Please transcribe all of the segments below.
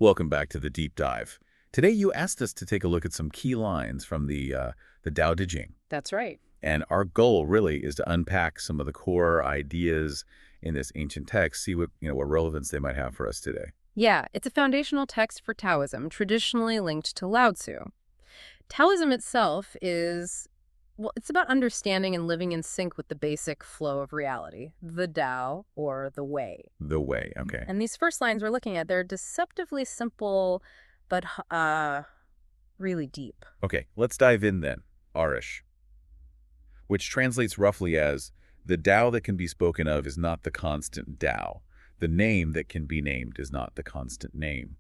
Welcome back to the deep dive. Today you asked us to take a look at some key lines from the Tao Te Ching. That's right. And our goal really is to unpack some of the core ideas in this ancient text, see what relevance they might have for us today. Yeah, it's a foundational text for Taoism, traditionally linked to Lao Tzu. Taoism itself is, well, it's about understanding and living in sync with the basic flow of reality, the Tao, or the way. The way, okay. And these first lines we're looking at, they're deceptively simple, but really deep. Okay, let's dive in then. Arish, which translates roughly as, the Tao that can be spoken of is not the constant Tao. The name that can be named is not the constant name.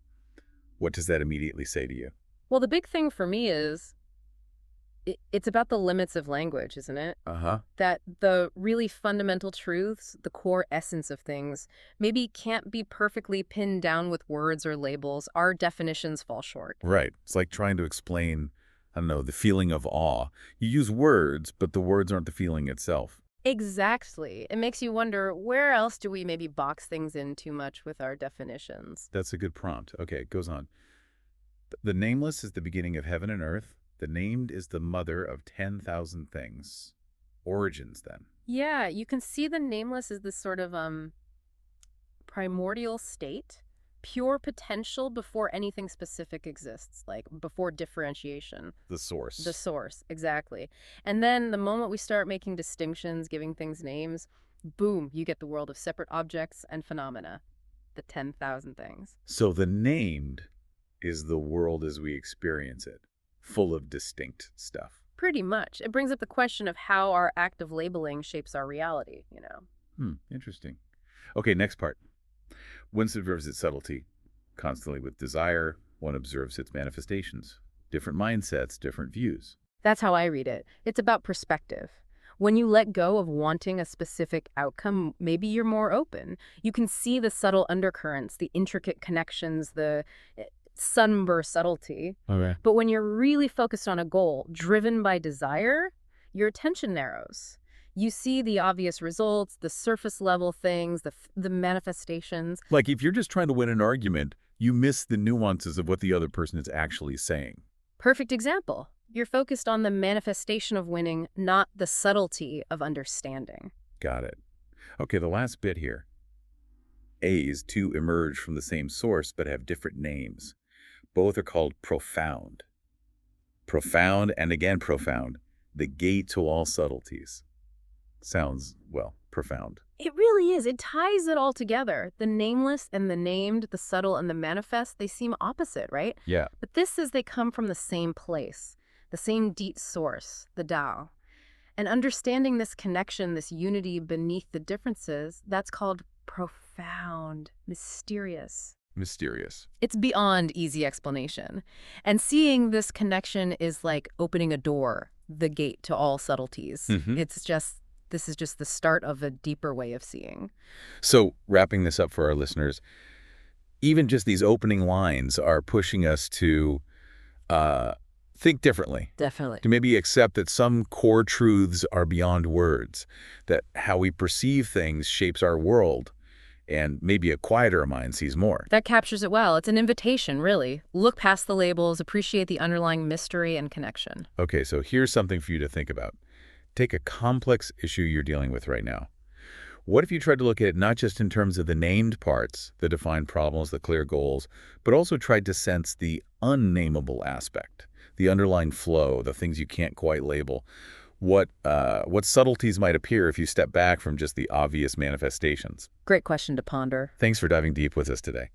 What does that immediately say to you? Well, the big thing for me is it's about the limits of language, isn't it? Uh-huh. That the really fundamental truths, the core essence of things, maybe can't be perfectly pinned down with words or labels. Our definitions fall short. Right. It's like trying to explain, I don't know, the feeling of awe. You use words, but the words aren't the feeling itself. Exactly. It makes you wonder, where else do we maybe box things in too much with our definitions? That's a good prompt. Okay, it goes on. The nameless is the beginning of heaven and earth. The named is the mother of 10,000 things. Origins, then. Yeah, you can see the nameless as this sort of primordial state, pure potential before anything specific exists, like before differentiation. The source. The source, exactly. And then the moment we start making distinctions, giving things names, boom, you get the world of separate objects and phenomena, the 10,000 things. So the named is the world as we experience it, full of distinct stuff. Pretty much. It brings up the question of how our act of labeling shapes our reality, you know. Interesting. Okay, next part. One observes its subtlety. Constantly with desire, one observes its manifestations. Different mindsets, different views. That's how I read it. It's about perspective. When you let go of wanting a specific outcome, maybe you're more open. You can see the subtle undercurrents, the intricate connections, the sunburst subtlety. Okay. But when you're really focused on a goal, driven by desire, your attention narrows. You see the obvious results, the surface level things, the manifestations. Like if you're just trying to win an argument, you miss the nuances of what the other person is actually saying. Perfect example. You're focused on the manifestation of winning, not the subtlety of understanding. Got it. Okay, the last bit here. A's two emerge from the same source but have different names. Both are called profound. Profound and again profound. The gate to all subtleties. Sounds, well, profound. It really is. It ties it all together. The nameless and the named, the subtle and the manifest, they seem opposite, right? Yeah. But this says they come from the same place, the same deep source, the Tao. And understanding this connection, this unity beneath the differences, that's called profound, mysterious. Mysterious. It's beyond easy explanation. And seeing this connection is like opening a door, the gate to all subtleties. This is just the start of a deeper way of seeing. So, wrapping this up for our listeners, even just these opening lines are pushing us to think differently. Definitely. To maybe accept that some core truths are beyond words, that how we perceive things shapes our world, and maybe a quieter mind sees more. That captures it well. It's an invitation, really. Look past the labels, appreciate the underlying mystery and connection. Okay, so here's something for you to think about. Take a complex issue you're dealing with right now. What if you tried to look at it not just in terms of the named parts, the defined problems, the clear goals, but also tried to sense the unnameable aspect, the underlying flow, the things you can't quite label? What subtleties might appear if you step back from just the obvious manifestations? Great question to ponder. Thanks for diving deep with us today.